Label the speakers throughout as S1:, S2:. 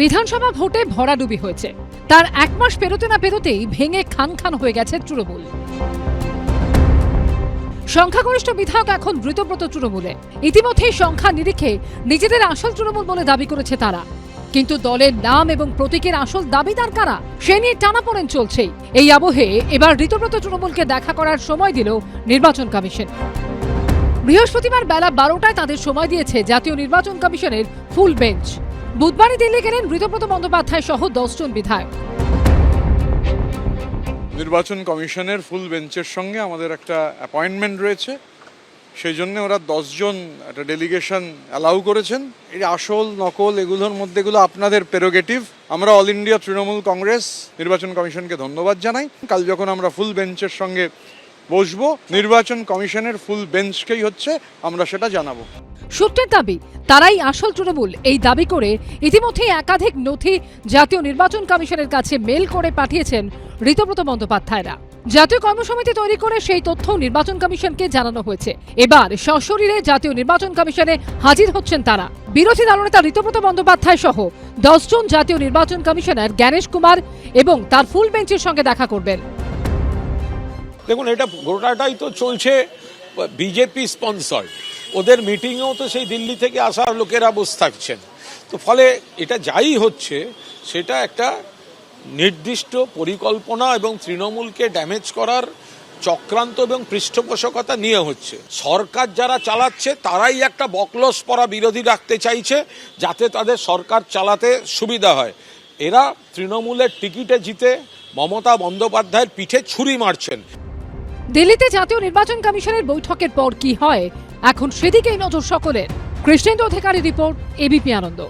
S1: বিধানসভা ভোটে ভরাডুবি হয়েছে, তার এক মাস পেরোতে না পেরোতেই ভেঙে খান খান হয়ে গেছে তৃণমূল। সংখ্যাগরিষ্ঠ বিধায়ক এখন ব্রতব্রত তৃণমূলে। ইতিমধ্যেই সংখ্যা নিরিখে নিজেদের আসল তৃণমূল বলে দাবি করেছে তারা, কিন্তু দলের নাম এবং প্রতীকের আসল দাবিদার কারা সে নিয়ে টানাপোড়েন চলছেই। এই আবহে এবার ঋতব্রত তৃণমূলকে দেখা করার সময় দিল নির্বাচন কমিশন। বৃহস্পতিবার বেলা 12টায় তাদের সময় দিয়েছে জাতীয় নির্বাচন কমিশনের ফুল বেঞ্চ। বুধবারই দিল্লি গেলেন ঋতব্রত বন্দ্যোপাধ্যায় সহ 10 জন বিধায়ক।
S2: নির্বাচন কমিশনের ফুল বেঞ্চের সঙ্গে আমাদের একটা অ্যাপয়েন্টমেন্ট রয়েছে, সেই জন্য ওরা 10 জন একটা ডেলিগেশন অ্যালাউ করেছেন। এই আসল নকল এগুলোর মধ্যে এগুলো আপনাদের প্রেরোগেটিভ। আমরা অল ইন্ডিয়া তৃণমূল কংগ্রেস নির্বাচন কমিশনকে ধন্যবাদ জানাই। কাল যখন আমরা ফুল বেঞ্চের সঙ্গে বসবো, নির্বাচন কমিশনের ফুল বেঞ্চকেই হচ্ছে আমরা সেটা জানাবো।
S1: সূত্রের দাবি তারাই আসল তৃণমূল। এই দাবি করে ইতিমধ্যেই একাধিক নথি জাতীয় নির্বাচন কমিশনের কাছে মেল করে পাঠিয়েছেন ঋতব্রত বন্দ্যোপাধ্যায়রা। জাতীয় কর্মসমিতি তৈরি করে সেই তথ্য নির্বাচন কমিশনকে জানানো হয়েছে। এবার সশরীরে জাতীয় নির্বাচন কমিশনে হাজির হচ্ছেন তারা। বিরোধী দলনেতা ঋতব্রত বন্দ্যোপাধ্যায় সহ 10 জন জাতীয় নির্বাচন কমিশনার জ্ঞানেশ কুমার এবং তার ফুল বেঞ্চের সঙ্গে দেখা করবেন।
S3: দেখুন, এটা গোটাটাই তো চলছে বিজেপি স্পন্সর। ওদের মিটিংয়েও তো সেই দিল্লি থেকে আসা লোকেরা বসে থাকছেন। তো ফলে এটা যাই হচ্ছে সেটা একটা নির্দিষ্ট পরিকল্পনা এবং তৃণমূলকে ড্যামেজ করার চক্রান্ত এবং পৃষ্ঠপোষকতা নিয়ে হচ্ছে। সরকার যারা চালাচ্ছে তারাই একটা বকলস পরা বিরোধী রাখতে চাইছে যাতে তাদের সরকার চালাতে সুবিধা হয়। এরা তৃণমূলের টিকিটে জিতে মমতা বন্দ্যোপাধ্যায়ের পিঠে ছুরি মারছেন।
S1: দিল্লিতে জাতীয় নির্বাচন কমিশনের বৈঠকের পর কি হয় এখন সেদিকেই নজর সকলের। কৃষ্ণেন্দু অধিকারী রিপোর্ট, এবিপি আনন্দ।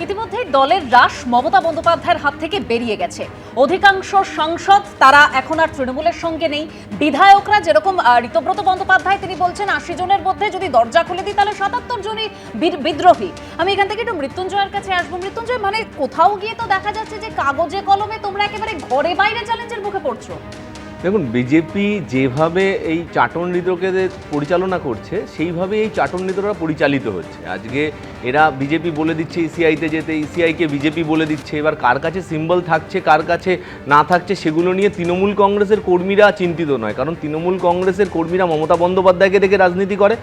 S4: ইতিমধ্যে দলের রাশ মমতা বন্দ্যোপাধ্যায়ের হাত থেকে বেরিয়ে গেছে। অধিকাংশ সাংসদ তারা এখন আর তৃণমূলের সঙ্গে নেই। বিধায়করা যেরকম ঋতব্রত বন্দ্যোপাধ্যায় তিনি বলছেন 80 জনের মধ্যে যদি দরজা খুলে দিই তাহলে 77 জনই বিদ্রোহী। আমি এখান থেকে একটু মৃত্যুঞ্জয়ের কাছে আসবো। মৃত্যুঞ্জয়, মানে কোথাও গিয়ে তো দেখা যাচ্ছে যে কাগজে কলমে তোমরা একেবারে ঘরে বাইরে চ্যালেঞ্জের মুখে পড়ছো।
S5: দেখুন, বিজেপি যেভাবে এই চাটন নীতিকে পরিচালনা করছে সেইভাবে এই চাটন নীতিরা পরিচালিত হচ্ছে। আজকে এরা বিজেপি বলে দিচ্ছে ইসিআইতে যেতে, ইসিআইকে বিজেপি বলে দিচ্ছে। এবার কার কাছে সিম্বল থাকছে কার কাছে না থাকছে সেগুলো নিয়ে তৃণমূল কংগ্রেসের কর্মীরা চিন্তিত নয়, কারণ তৃণমূল কংগ্রেসের কর্মীরা মমতা বন্দ্যোপাধ্যায়কে দেখে রাজনীতি করে।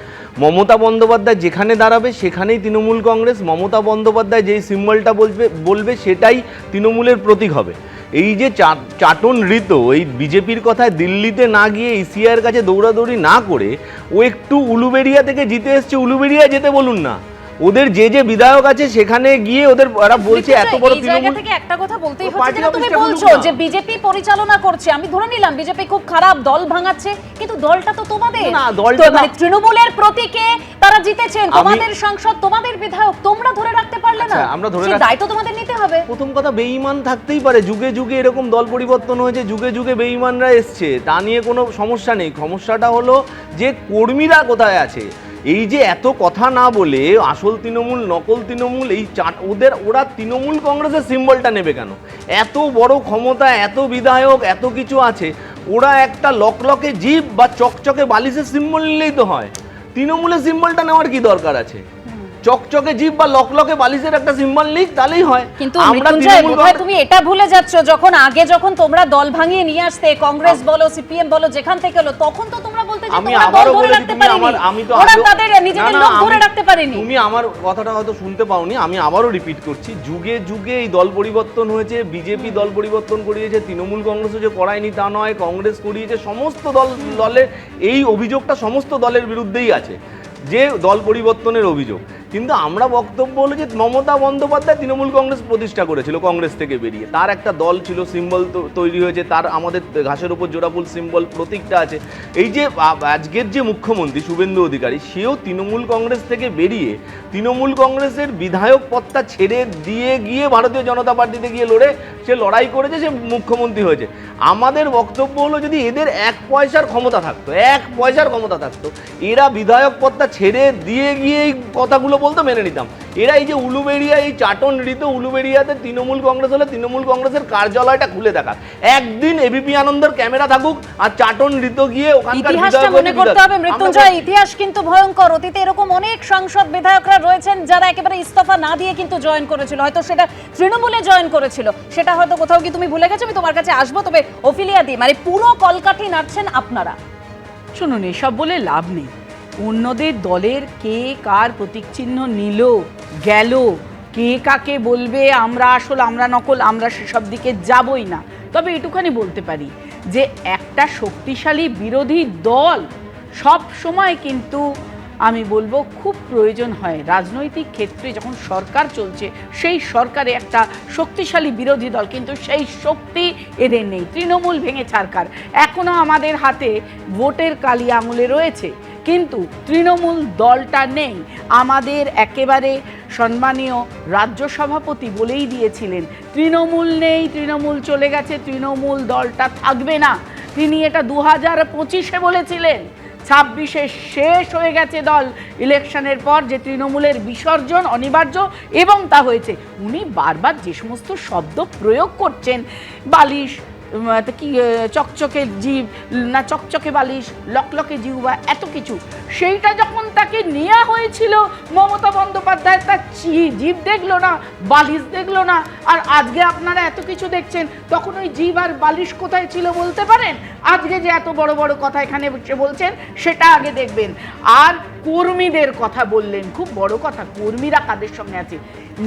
S5: মমতা বন্দ্যোপাধ্যায় যেখানে দাঁড়াবে সেখানেই তৃণমূল কংগ্রেস, মমতা বন্দ্যোপাধ্যায় যেই সিম্বলটা বলবে সেটাই তৃণমূলের প্রতীক হবে। এই যে চাটন ঋত, এই বিজেপির কথায় দিল্লিতে না গিয়ে ইসিআইয়ের কাছে দৌড়াদৌড়ি না করে ও একটু উলুবেড়িয়া থেকে জিতে এসছে, উলুবেড়িয়া যেতে বলুন না। ওদের যে যে বিধায়ক আছে সেখানে গিয়ে ওদের ওরা বলছে এত বড় তৃণমূল
S4: থেকে একটা কথা বলতেই হচ্ছে, যেটা তুমি বলছো যে বিজেপি পরিচালনা করছে। আমি ধরে নিলাম বিজেপি খুব খারাপ, দল ভাঙাচ্ছে, কিন্তু দলটা তো তোমাদের না। দলটা মানে তৃণমূলের প্রতীকে তারা জিতেছেন, তোমাদের সাংসদ তোমাদের বিধায়ক, তোমরা ধরে রাখতে পারলে না।
S5: আমরা ধরে
S4: সেই দায়িত্ব তোমাদের নিতে হবে।
S5: প্রথম কথা, বেঈমান থাকতেই পারে, যুগে যুগে এরকম দল পরিবর্তন হয়েছে, যুগে যুগে বেঈমানরা এসছে, তা নিয়ে কোনো সমস্যা নেই। সমস্যাটা হলো যে কর্মীরা কোথায় আছে। এই যে এত কথা না বলে আসল তৃণমূল নকল তৃণমূল এই ওরা তৃণমূল কংগ্রেসের সিম্বলটা নেবে কেন? এত বড় ক্ষমতা, এত বিধায়ক, এত কিছু আছে, ওরা একটা লকলকে জিভ বা চকচকে বালিশের সিম্বল নিলেই তো হয়। তৃণমূলের সিম্বলটা নেওয়ার কি দরকার আছে? চকচকে জিভ বা লকলকে বালিশের একটা সিম্বল লিখ তাহলেই হয়।
S4: কিন্তু তুমি এটা ভুলে যাচ্ছ, যখন তোমরা দল ভাঙিয়ে নিয়ে আসতে, কংগ্রেস বলো সিপিএম বলো যেখান থেকে হলো, তখন তো তোমরা বলতে যে তোমরা দল ধরে রাখতে পারেনি, ওরা তাদের নিজেদের লোক ধরে রাখতে পারেনি।
S5: তুমি আমার কথাটা হয়তো শুনতে পাওনি, আমি আবারও রিপিট করছি। যুগে যুগে এই দল পরিবর্তন হয়েছে, বিজেপি দল পরিবর্তন করিয়েছে, তৃণমূল কংগ্রেসও যে করায়নি তা নয়, কংগ্রেস করিয়েছে। সমস্ত দলের এই অভিযোগটা সমস্ত দলের বিরুদ্ধেই আছে, যে দল পরিবর্তনের অভিযোগ। কিন্তু আমরা বক্তব্য হলো যে মমতা বন্দ্যোপাধ্যায় তৃণমূল কংগ্রেস প্রতিষ্ঠা করেছিল কংগ্রেস থেকে বেরিয়ে, তার একটা দল ছিল, সিম্বল তৈরি হয়েছে, তার আমাদের ঘাসের উপর জোড়াফুল সিম্বল প্রতীকটা আছে। এই যে আজকের যে মুখ্যমন্ত্রী শুভেন্দু অধিকারী, সেও তৃণমূল কংগ্রেস থেকে বেরিয়ে তৃণমূল কংগ্রেসের বিধায়ক পদটা ছেড়ে দিয়ে গিয়ে ভারতীয় জনতা পার্টিতে গিয়ে সে লড়াই করেছে, সে মুখ্যমন্ত্রী হয়েছে। আমাদের বক্তব্য হলো যদি এদের 1 পয়সার ক্ষমতা থাকতো, 1 পয়সার ক্ষমতা থাকতো, এরা বিধায়ক পদটা ছেড়ে দিয়ে গিয়ে এই কথাগুলো বলতো, মেনে নিতাম। এরা এই যে উলুবেড়িয়া, এই চাটন ঋতু উলুবেড়িয়াতে তৃণমূল কংগ্রেস হলে তৃণমূল কংগ্রেসের কার্যালয়টা খুলে দেখাক, একদিন এবিপি আনন্দের ক্যামেরা থাকুক আর চাটন ঋতু গিয়ে ওখানকার
S4: ইতিহাসটা মনে করতে হবে মৃত্যুঞ্জয়, ইতিহাস কিন্তু ভয়ঙ্কর। অতীতে এরকম অনেক সাংসদ বিধায়করা রয়েছেন যারা একেবারে ইস্তফা না দিয়ে কিন্তু জয়েন করেছিল, হয়তো সেটা তৃণমূলে জয়েন করেছিল, সেটা হয়তো কোথাও কি তুমি ভুলে গেছো। আমি তোমার কাছে আসবো, তবে ওফিলিয়া দি, মানে পুরো কলকাঠি নাড়ছেন আপনারা।
S6: শুনুন, এসব বলে লাভ নেই। অন্যদের দলের কে কার প্রতীক চিহ্ন নিল গেল, কে কাকে বলবে আমরা আসল আমরা নকল, আমরা সেসব দিকে যাবই না। তবে এটুখানি বলতে পারি যে একটা শক্তিশালী বিরোধী দল সব সময় কিন্তু আমি বলবো খুব প্রয়োজন হয়। রাজনৈতিক ক্ষেত্রে যখন সরকার চলছে সেই সরকারে একটা শক্তিশালী বিরোধী দল, কিন্তু সেই শক্তি এদের নেই। তৃণমূল ভেঙে ছারকার, এখনও আমাদের হাতে ভোটের কালি আঙুলে রয়েছে, কিন্তু তৃণমূল দলটা নেই। আমাদের একেবারে সম্মানীয় রাজ্য সভাপতি বলেই দিয়েছিলেন তৃণমূল নেই, তৃণমূল চলে গেছে, তৃণমূল দলটা থাকবে না। তিনি এটা 2025-এ বলেছিলেন, 26-এ শেষ হয়ে গেছে দল ইলেকশনের পর, যে তৃণমূলের বিসর্জন অনিবার্য, এবং তা হয়েছে। উনি বারবার যে সমস্ত শব্দ প্রয়োগ করছেন, বালিশ কি চকচকে জীব না চকচকে বালিশ, লকলকে জিহ্বা, এত কিছু, সেইটা যখন তাকে নেওয়া হয়েছিল মমতা বন্দ্যোপাধ্যায় তার জীব দেখলো না, বালিশ দেখলো না, আর আজকে আপনারা এত কিছু দেখছেন, তখন ওই জীব আর বালিশ কোথায় ছিল বলতে পারেন? আজকে যে এত বড় বড় কথা এখানে বলছেন সেটা আগে দেখবেন। আর কর্মীদের কথা বললেন, খুব বড় কথা, কর্মীরা কাদের সঙ্গে আছে,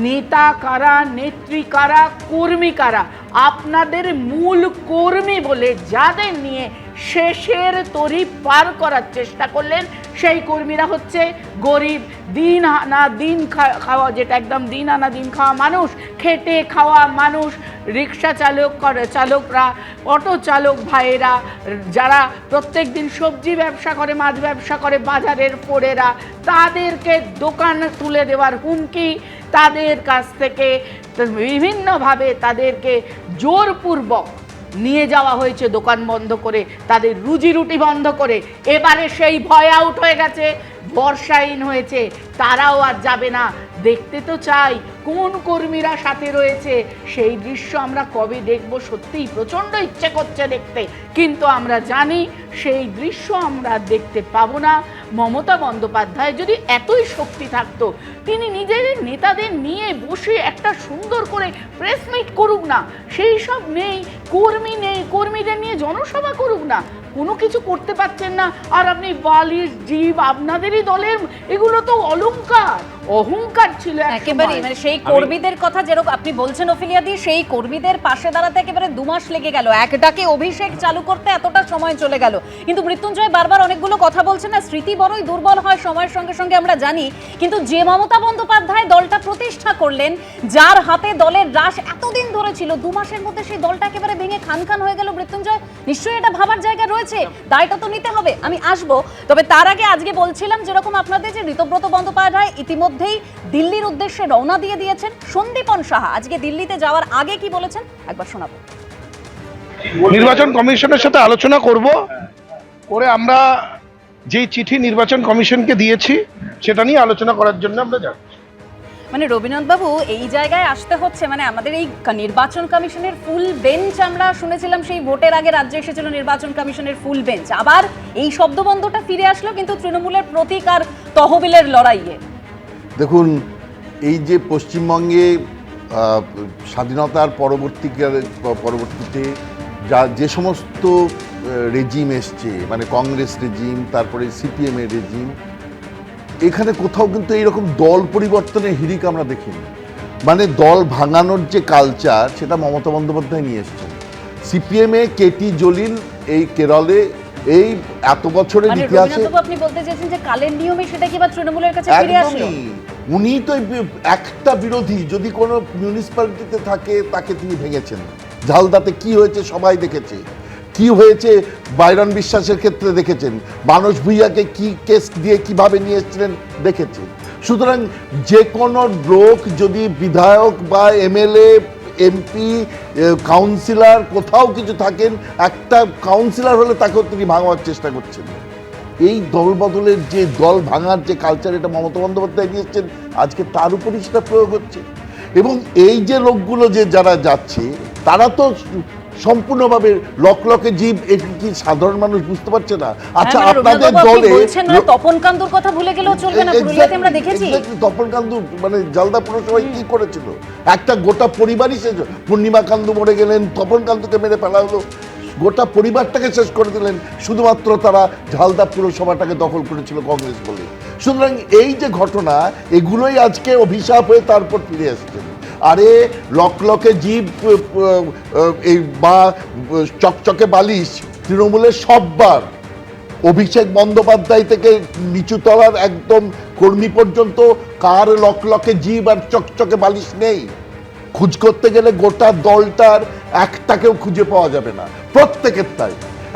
S6: নেতা কারা, নেত্রী কারা, কর্মী কারা। আপনাদের মূল কর্মী বলে যাদের নিয়ে শেষের তরি পার করার চেষ্টা করলেন, সেই কর্মীরা হচ্ছে গরিব, দিন আনা দিন খাওয়া, যেটা একদম দিন আনা দিন খাওয়া মানুষ, খেটে খাওয়া মানুষ, রিক্সা চালকরা, অটো চালক ভাইয়েরা, যারা প্রত্যেক দিন সবজি ব্যবসা করে, মাছ ব্যবসা করে, বাজারের পোড়েরা, তাদেরকে দোকান তুলে দেওয়ার হুমকি, তাদের কাছ থেকে বিভিন্নভাবে তাদেরকে জোরপূর্বক নিয়ে যাওয়া হয়েছে দোকান বন্ধ করে, তাদের রুজি রুটি বন্ধ করে। এবারে সেই ভয় আউট হয়ে গেছে, বর্ষাহীন হয়েছে, তারাও আর যাবে না। দেখতে তো চাই কোন কর্মীরা সাথে রয়েছে, সেই দৃশ্য আমরা কবে দেখব, সত্যিই প্রচণ্ড ইচ্ছে করছে দেখতে, কিন্তু আমরা জানি সেই দৃশ্য আমরা দেখতে পাবো না। মমতা বন্দ্যোপাধ্যায় যদি এতই শক্তি থাকতো, তিনি নিজের নেতাদের নিয়ে বসে একটা সুন্দর করে প্রেস মিট করুক না, সেই সব নেই, কর্মী নেই, কর্মীদের নিয়ে জনসভা করুক না, কোনো কিছু করতে পারছেন না। আর আপনি বালিশ জীব, আপনাদেরই দলের, এগুলো তো অলংকার, অহংকার ছিল
S4: একেবারে। মানে সেই কর্মীদের কথা যেরকম আপনি বলছেন ওফিলিয়া দি, সেই কর্মীদের পাশে দাঁড়াতে একেবারে 2 মাস লেগে গেল, এক ডাকে অভিষেক চালু করতে এতটা সময় চলে গেল। কিন্তু মৃত্যুঞ্জয় বারবার অনেকগুলো কথা বলছেন না, স্মৃতি বড়ই দুর্বল হয় সময়ের সঙ্গে সঙ্গে, আমরা জানি। কিন্তু যে মমতা বন্দ্যোপাধ্যায় দলটা প্রতিষ্ঠা করলেন, যার হাতে দলের রাশ এতদিন ধরে ছিল, 2 মাসের মধ্যে সেই দলটা একেবারে ভেঙে খান খান হয়ে গেল। মৃত্যুঞ্জয়, নিশ্চয়ই এটা ভাবার জায়গা রয়েছে, দায়টা তো নিতে হবে। আমি আসবো, তবে তার আগে আজকে বলছিলাম যেরকম আপনাদের যে ঋতব্রত বন্দ্যোপাধ্যায় ইতিমধ্যেই দিল্লির উদ্দেশ্যে রওনা দিয়ে দিয়েছেন। সন্দীপন সাহা আজকে দিল্লিতে যাওয়ার আগে কি বলেছেন একবার শোনাবো।
S7: নির্বাচন কমিশনের সাথে আলোচনা করব, করে আমরা যেই চিঠি নির্বাচন কমিশনকে দিয়েছি সেটা নিয়ে আলোচনা করার জন্য আমরা যাব।
S4: মানে রবীন্দ্রনাথ বাবু, এই জায়গায় আসতে হচ্ছে, মানে আমাদের এই নির্বাচন কমিশনের ফুল বেঞ্চ, আমরা শুনেছিলাম সেই ভোটের আগে রাজ্যে এসেছিল নির্বাচন কমিশনের ফুল বেঞ্চ, আবার এই শব্দবন্ধটা ফিরে আসলো কিন্তু তৃণমূলের প্রতীক আর তহবিলের লড়াইয়ে।
S8: দেখুন, এই যে পশ্চিমবঙ্গে স্বাধীনতার পরবর্তীতে যে সমস্ত রেজিম এসছে, মানে কংগ্রেস রেজিম, তারপরে সিপিএমের রেজিম, এখানে কোথাও কিন্তু এইরকম দল পরিবর্তনের হিড়িক আমরা দেখিনি। মানে দল ভাঙানোর যে কালচার, সেটা মমতা বন্দ্যোপাধ্যায় নিয়ে এসছেন। সিপিএমে কেটি জলিল এই কেরলে এই এত বছরের ইতিহাসে,
S4: আপনি বলতে চাইছেন যে কালের নিয়মে সেটা কি বা তৃণমূলের কাছে ফিরে আসলো?
S8: উনি তো একটা বিরোধী যদি কোনো মিউনিসিপ্যালিটিতে থাকে তাকে তিনি ভেঙেছেন। ঝালদাতে কি হয়েছে সবাই দেখেছে, কি হয়েছে বাইরন বিশ্বাসের ক্ষেত্রে দেখেছেন, মানস ভূঁইয়াকে কি কেস দিয়ে কিভাবে নিয়ে এসেছিলেন দেখেছে। সুতরাং যে কোনো লোক যদি বিধায়ক বা এমএলএ, এমপি, কাউন্সিলর কোথাও কিছু থাকেন, একটা কাউন্সিলর হলে তাকেও তিনি ভাঙাবার চেষ্টা করছেন। এই দল বদলের যে দল ভাঙার যে কালচার, এটা মমতা বন্দ্যোপাধ্যায় নিয়ে এসছেন, আজকে তার উপরই সেটা প্রয়োগ হচ্ছে। এবং এই যে লোকগুলো যে যারা যাচ্ছে, তারা তো সম্পূর্ণভাবে লকলকে জীব, এটা কি সাধারণ মানুষ বুঝতে পারছে না? আচ্ছা, আপনাদের দলে
S4: তপন কান্দুর কথা ভুলে গেলেও চলবে না, পুরুলিয়াতে আমরা দেখেছি
S8: তপন কান্দু মানে জালদা পুরসভায় কি করেছিল, একটা গোটা পরিবারই শেষ। পূর্ণিমা কান্দু মরে গেলেন, তপন কান্দুকে মেরে ফেলা হলো, গোটা পরিবারটাকে শেষ করে দিলেন, শুধুমাত্র তারা ঝালদা পুরসভাটাকে দখল করেছিল কংগ্রেস বলে। সুতরাং এই যে ঘটনা, এগুলোই আজকে অভিশাপ হয়ে তারপর ফিরে আসছে। আরে লকলকে জীব এই বা চকচকে বালিশ তৃণমূলের সববার, অভিষেক বন্দ্যোপাধ্যায় থেকে নিচুতলার একদম কর্মী পর্যন্ত, কার লকলকে জীব আর চকচকে বালিশ নেই? খোঁজ করতে গেলে গোটা দলটার একটাকেও খুঁজে পাওয়া যাবে না, প্রত্যেকের তাই।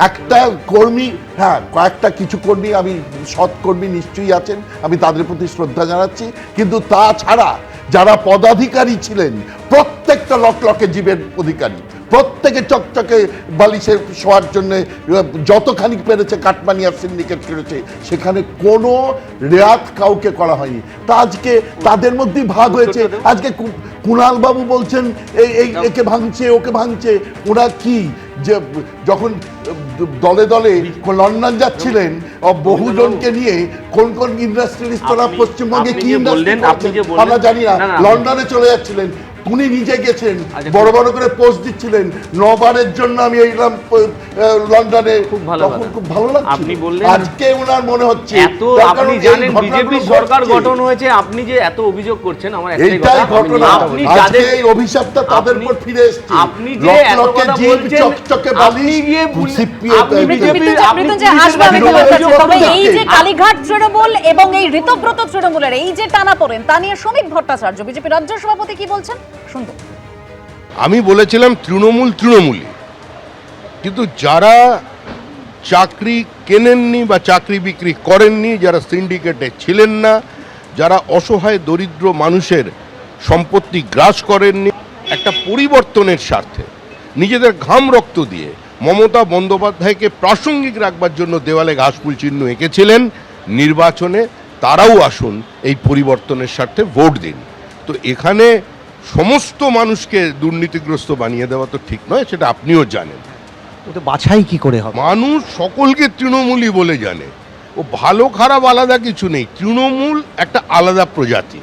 S8: একটা কর্মী, হ্যাঁ কয়েকটা কিছু কর্মী, আমি সৎ কর্মী নিশ্চয়ই আছেন, আমি তাদের প্রতি শ্রদ্ধা জানাচ্ছি, কিন্তু তাছাড়া যারা পদাধিকারী ছিলেন প্রত্যেকটা লকলকে জীবের অধিকারী, প্রত্যেকে চকচকে বালিশে শোয়ার জন্য যতখানি পেরেছে কাটমানিয়ার সিন্ডিকেট করেছে, সেখানে কোনো রেয়াত কাউকে করা হয়নি। তা আজকে তাদের মধ্যেই ভাগ হয়েছে। আজকে কুণাল বাবু বলছেন এই একে ভাঙছে ওকে ভাঙছে। ওরা কি যে যখন দলে দলে লন্ডন যাচ্ছিলেন বহুজনকে নিয়ে, কোন কোন ইন্ডাস্ট্রিয়ালিস্ট তারা পশ্চিমবঙ্গে কি আমরা জানি না, লন্ডনে চলে যাচ্ছিলেন, উনি নিজে গেছেন, বড় বড় করে পোস্ট দিচ্ছিলেন, 9 বারের জন্য আমি এইলাম লন্ডনে, খুব ভালো লাগছে। আপনি বললেন আজকে ওনার মনে হচ্ছে
S5: এত, আপনি জানেন বিজেপি সরকার গঠন হয়েছে, আপনি যে এত অভিযোগ করছেন, আমার একটাই কথা, আপনি যাদের
S8: এই অভিশাপটা তাদের উপর ফিরে এসেছে,
S5: আপনি যে এত কথা বলছেন,
S8: চকচকে বালিশ,
S4: তবে এই যে কালীঘাট তৃণমূল এবং এই ঋতব্রত তৃণমূলের এই যে টানাপোড়েন, তা নিয়ে শ্রমিক ভট্টাচার্য বিজেপি রাজ্য সভাপতি কি বলছেন শুনবো।
S9: আমি বলেছিলাম তৃণমূলই, কিন্তু যারা চাকরি কেনেননি বা চাকরি বিক্রি করেননি, যারা সিন্ডিকেটে ছিলেন না, যারা অসহায় দরিদ্র মানুষের সম্পত্তি গ্রাস করেননি, একটা পরিবর্তনের স্বার্থে নিজেদের ঘাম রক্ত দিয়ে মমতা বন্দ্যোপাধ্যায়কে প্রাসঙ্গিক রাখবার জন্য দেওয়ালে ঘাসফুল চিহ্ন এঁকেছিলেন, নির্বাচনে তারাও আসুন, এই পরিবর্তনের স্বার্থে ভোট দিন। তো এখানে সমস্ত মানুষকে দুর্নীতিগ্রস্ত বানিয়ে দেওয়া তো ঠিক নয়, সেটা আপনিও জানেন।
S10: ওটা বাছাই কি করে হবে?
S9: মানুষ সকলকে তৃণমূলই বলে জানে, ও ভালো খারাপ আলাদা কিছু নেই, তৃণমূল একটা আলাদা প্রজাতি।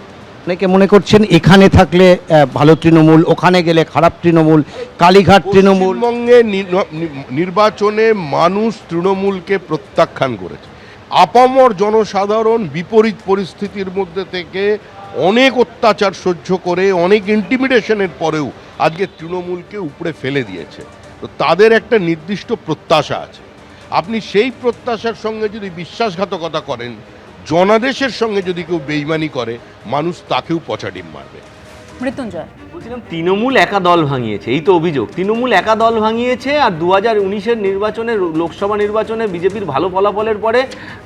S10: অনেকে মনে করছেন এখানে থাকলে ভালো তৃণমূল, ওখানে গেলে খারাপ তৃণমূল, কালীঘাট তৃণমূল।
S9: পশ্চিমবঙ্গে নির্বাচনে মানুষ তৃণমূলকে প্রত্যাখ্যান করেছে। আপামর জনসাধারণ বিপরীত পরিস্থিতির মধ্যে থেকে অনেক অত্যাচার সহ্য করে, অনেক ইন্টিমিডেশনের পরেও আজকে তৃণমূলকে উপরে ফেলে দিয়েছে। তো তাদের একটা নির্দিষ্ট প্রত্যাশা আছে, আপনি সেই প্রত্যাশার সঙ্গে যদি বিশ্বাসঘাতকতা করেন, জনাদেশের সঙ্গে যদি কেউ বেইমানি করে, মানুষ তাকেও পচা ডিম মারবে।
S4: মৃত্যুঞ্জয়
S5: বলছিলাম তৃণমূল একা দল ভাঙিয়েছে, এই তো অভিযোগ, তৃণমূল একা দল ভাঙিয়েছে। আর 2019-এর নির্বাচনে, লোকসভা নির্বাচনে বিজেপির ভালো ফলাফলের পরে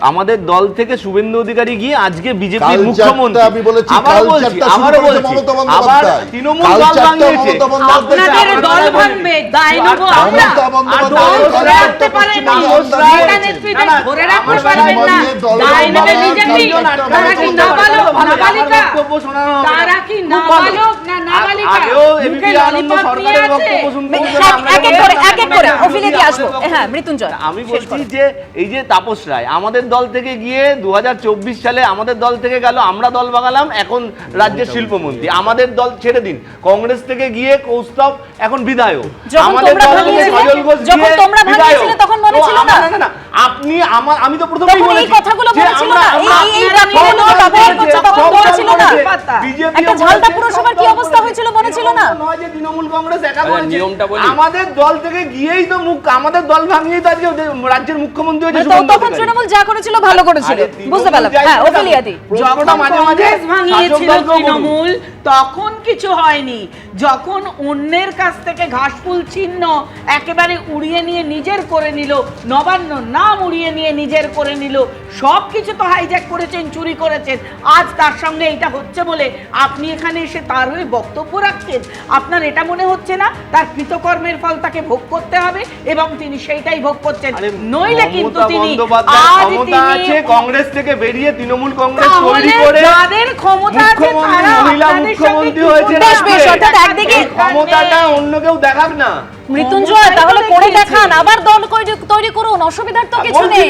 S5: আমাদের দল থেকে শুভেন্দু অধিকারী গিয়ে আজকে বিজেপির মুখ্যমন্ত্রী, আবার বলছি আবার তৃণমূল দল ভাঙিয়েছে।
S6: আপনাদের দল ভাঙবে, দায় নেব আমরা, আর দল ধরে রাখতে পারেন না, নেতা নেত্রীদের ধরে রাখতে পারবেন না, দায় নেবে বিজেপি। তারা কি নাবালক নাবালিকা? তারা কি নাবালক না নাবালিকা?
S5: আগেও এবিপি আনন্দ সরকারের বক্তব্য শুনতে আমি বলছি যে এই যে তাপস রায় আমাদের দল থেকে গিয়ে 2024 সালে আমাদের দল থেকে গেল, আমরা দল ভাঙালাম, এখন রাজ্যের শিল্পমন্ত্রী। আমাদের দল ছেড়ে দিন, কংগ্রেস থেকে গিয়ে কৌস্তব এখন বিধায়ক, আমাদের দল থেকে সজল ঘোষ গিয়ে বিধায়ক। না, আপনি আমি তো প্রথমেই বলেছি যে তৃণমূল কংগ্রেস একা করেছে, আমাদের দল থেকে গিয়েই তো আমাদের দল ভাঙিয়েই তো আজকে রাজ্যের মুখ্যমন্ত্রী হয়েছে।
S4: তখন তৃণমূল যা করেছিল ভালো করেছিল, বুঝতে পারলাম। হ্যাঁ, ওফেলিয়াদি
S6: যখন কংগ্রেস ভাঙিয়েছিল তৃণমূল, তখন কিছু হয়নি। যখন অন্যের কাছ থেকে ঘাসফুল চিহ্ন একেবারে উড়িয়ে নিয়ে নিজের করে নিল, নবান্ন নাম উড়িয়ে নিয়ে নিজের করে নিল, সব কিছু তো হাইজ্যাক করেছেন, চুরি করেছেন, আজ তার সঙ্গে এটা হচ্ছে বলে আপনি এখানে এসে তার হয়ে বক্তব্য বক্তব্য রাখছেন, আপনার এটা মনে হচ্ছে না তার কৃতকর্মের ফল তাকে ভোগ করতে হবে এবং তিনি সেইটাই ভোগ করছেন? নইলে কিন্তু তিনি আজ তিনি
S5: কংগ্রেস থেকে বেরিয়ে তৃণমূল কংগ্রেস
S6: তাহলে যাদের ক্ষমতা আছে তারা আপনাদের সঙ্গে কি
S4: বেশ বেশ, অর্থাৎ একদিকে
S5: ক্ষমতাটা অন্য কেউ দেখাক না।
S4: মৃত্যুঞ্জয় তাহলে করে দেখান, আবার দল তৈরি করুন, অসুবিধার তো কিছু নেই।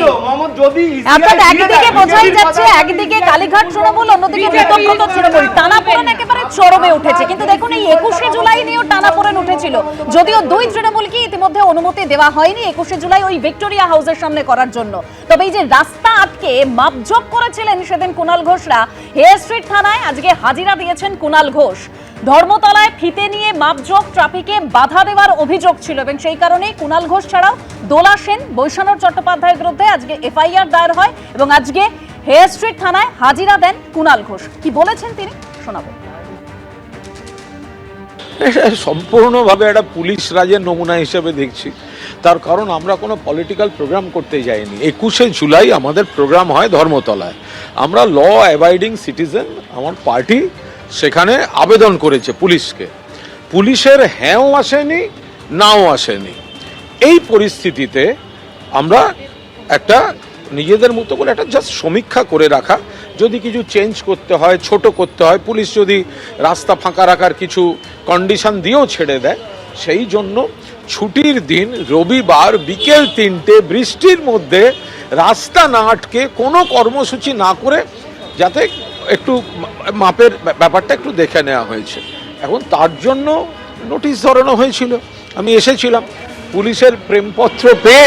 S4: অর্থাৎ একদিকে বোঝাই যাচ্ছে একদিকে কালীঘাট তৃণমূল, অন্যদিকে ঋতব্রত তৃণমূল, টানাপোড়েন একেবারে চরমে উঠেছে। কিন্তু দেখুন এই 21শে জুলাই নিয়েও টানাপোড়েন উঠেছিল, যদিও দুই তৃণমূলকে ইতিমধ্যে অনুমতি দেওয়া হয়নি 21শে জুলাই ওই ভিক্টোরিয়া হাউসের সামনে করার জন্য। তবে এই যে রাস্তা আটকে মাপজোক করেছিলেন সেদিন কুণাল ঘোষরা, হেয়ার স্ট্রিট থানায় আজকে হাজিরা দিয়েছেন কুণাল ঘোষ। ধর্মতলায় ফিতে নিয়ে মাপজোক ট্রাফিকে বাধা দেওয়ার অভিযোগ ছিল এবং সেই কারণেই কুণাল ঘোষ ছাড়াও দোলা সেন, বৈশানর চট্টোপাধ্যায়ের বিরুদ্ধে আজকে এফআইআর দায়ের হয় এবং আজকে হেয়ার স্ট্রিট থানায় হাজিরা দেন কুণাল ঘোষ। কি বলেছেন তিনি শোনাবো।
S3: সম্পূর্ণভাবে একটা পুলিশ রাজের নমুনা হিসেবে দেখছি। তার কারণ আমরা কোনো পলিটিক্যাল প্রোগ্রাম করতে যাইনি। 21শে জুলাই আমাদের প্রোগ্রাম হয় ধর্মতলায়। আমরা ল অ্যাবাইডিং সিটিজেন, আমার পার্টি সেখানে আবেদন করেছে পুলিশকে। পুলিশের হ্যাঁও আসেনি, নাও আসেনি। এই পরিস্থিতিতে আমরা একটা নিজেদের মতো করে একটা জাস্ট সমীক্ষা করে রাখা, যদি কিছু চেঞ্জ করতে হয়, ছোট করতে হয়, পুলিশ যদি রাস্তা ফাঁকা রাখার কিছু কন্ডিশন দিয়েও ছেড়ে দেয়, সেই জন্য ছুটির দিন রবিবার বিকেল 3টে বৃষ্টির মধ্যে রাস্তা না আটকে কোনো কর্মসূচি না করে যাতে একটু মাপের ব্যাপারটা একটু দেখে নেওয়া হয়েছে। এখন তার জন্য নোটিশ ধরানো হয়েছিল, আমি এসেছিলাম, পুলিশের প্রেমপত্র পেয়ে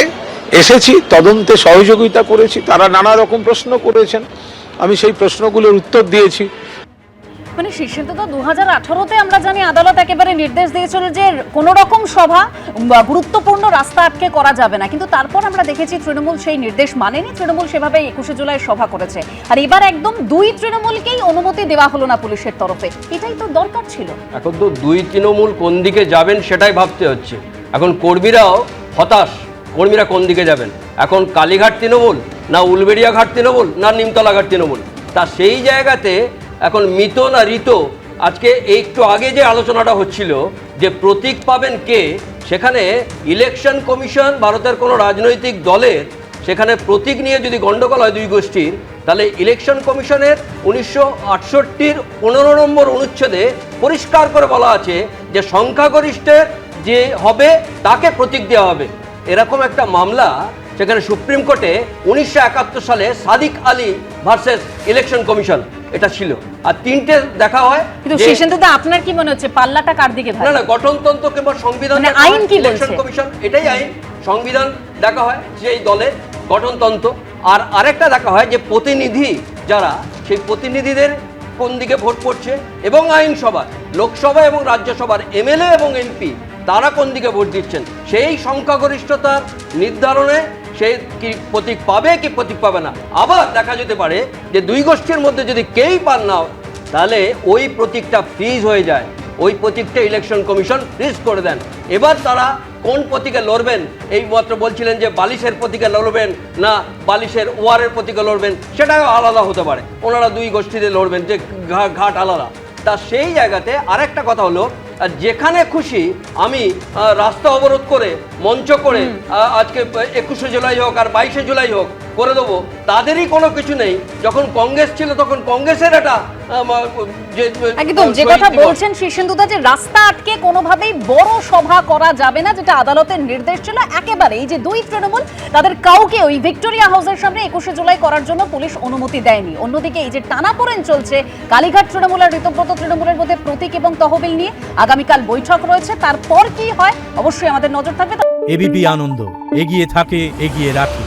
S3: এসেছি, তদন্তে সহযোগিতা করেছি, তারা নানা রকম প্রশ্ন করেছেন, আমি সেই প্রশ্নগুলোর উত্তর দিয়েছি।
S4: মানে শীর্ষেন্দু তো 2018-তে আমরা জানি আদালত একেবারে নির্দেশ দিয়েছিল যে কোনো রকম সভা গুরুত্বপূর্ণ রাস্তা আটকে করা যাবে না, কিন্তু তারপর আমরা দেখেছি তৃণমূল সেই নির্দেশ মানেনি, তৃণমূল সেভাবে 21শে জুলাই সভা করেছে। আর এবার একদম দুই তৃণমূলকেই অনুমতি দেওয়া হলো না পুলিশের তরফে, এটাই তো দরকার ছিল।
S11: এখন তো দুই তৃণমূল কোন দিকে যাবেন সেটাই ভাবতে হচ্ছে। এখন কর্মীরাও হতাশ, কর্মীরা কোন দিকে যাবেন, এখন কালীঘাট তৃণমূল না উলবেড়িয়া ঘাট তৃণমূল না নিমতলা ঘাট তৃণমূল, তা সেই জায়গাতে এখন মিত না ঋত। আজকে একটু আগে যে আলোচনাটা হচ্ছিল যে প্রতীক পাবেন কে, সেখানে ইলেকশন কমিশন ভারতের কোনো রাজনৈতিক দলের সেখানে প্রতীক নিয়ে যদি গণ্ডগোল হয় দুই গোষ্ঠীর, তাহলে ইলেকশন কমিশনের 1968-র 15 নম্বর অনুচ্ছেদে পরিষ্কার করে বলা আছে যে সংখ্যাগরিষ্ঠের যে হবে তাকে প্রতীক দেওয়া হবে। এরকম একটা মামলা সেখানে সুপ্রিম কোর্টে 1971 সালে Sadiq Ali versus election commission এটা ছিল। আর 3টে দেখা হয়।
S4: কিন্তু শীর্ষেন্দুদা আপনার কি মনে হচ্ছে পাল্লাটা কার দিকে ভাই?
S11: না না, গঠনতন্ত্র কিংবা সংবিধান,
S4: মানে আইন কি
S11: ইলেকশন কমিশন এটাই আইন, সংবিধান দেখা হয় সেই দলের গঠনতন্ত্র, আর আরেকটা দেখা হয় যে প্রতিনিধি যারা, সেই প্রতিনিধিদের কোন দিকে ভোট পড়ছে, এবং আইনসভা, লোকসভা এবং রাজ্যসভার এমএলএ এবং এমপি তারা কোন দিকে ভোট দিচ্ছেন, সেই সংখ্যাগরিষ্ঠতার নির্ধারণে সে কি প্রতীক পাবে কি প্রতীক পাবে না। আবার দেখা যেতে পারে যে দুই গোষ্ঠীর মধ্যে যদি কেউই পান না, তাহলে ওই প্রতীকটা ফ্রিজ হয়ে যায়, ওই প্রতীকটা ইলেকশন কমিশন ফ্রিজ করে দেন। এবার তারা কোন প্রতীকে লড়বেন, এই মাত্র বলছিলেন যে বালিশের প্রতীকে লড়বেন না বালিশের ওয়ারের প্রতীকে লড়বেন, সেটাও আলাদা হতে পারে, ওনারা দুই গোষ্ঠীতে লড়বেন যে ঘাট আলাদা। তা সেই জায়গাতে আরেকটা কথা হলো, যেখানে খুশি আমি রাস্তা অবরোধ করে মঞ্চ করে আজকে 21শে জুলাই হোক আর 22শে জুলাই হোক করে দেবো, তাদেরই কোনো কিছু নেই। যখন কংগ্রেস ছিল তখন কংগ্রেসের এটা
S4: একদম যে কথা বলছেন শীর্ষেন্দুদা, যে রাস্তা আটকে কোনোভাবেই বড় সভা করা যাবে না, যেটা আদালতের নির্দেশ ছিল একেবারে। এই যে দুই তৃণমূল, তাদের কাউকে ওই ভিক্টোরিয়া হাউসের সামনে 21শে জুলাই করার জন্য পুলিশ অনুমতি দেয়নি। অন্যদিকে এই যে টানাপোড়েন চলছে কালীঘাট তৃণমূল আর ঋতব্রত তৃণমূলের মধ্যে প্রতীক এবং তহবিল নিয়ে, আগামীকাল বৈঠক রয়েছে, তারপর কি হয় অবশ্যই আমাদের নজর থাকবে।
S12: এবিপি আনন্দ এগিয়ে থাকে, এগিয়ে রাখে।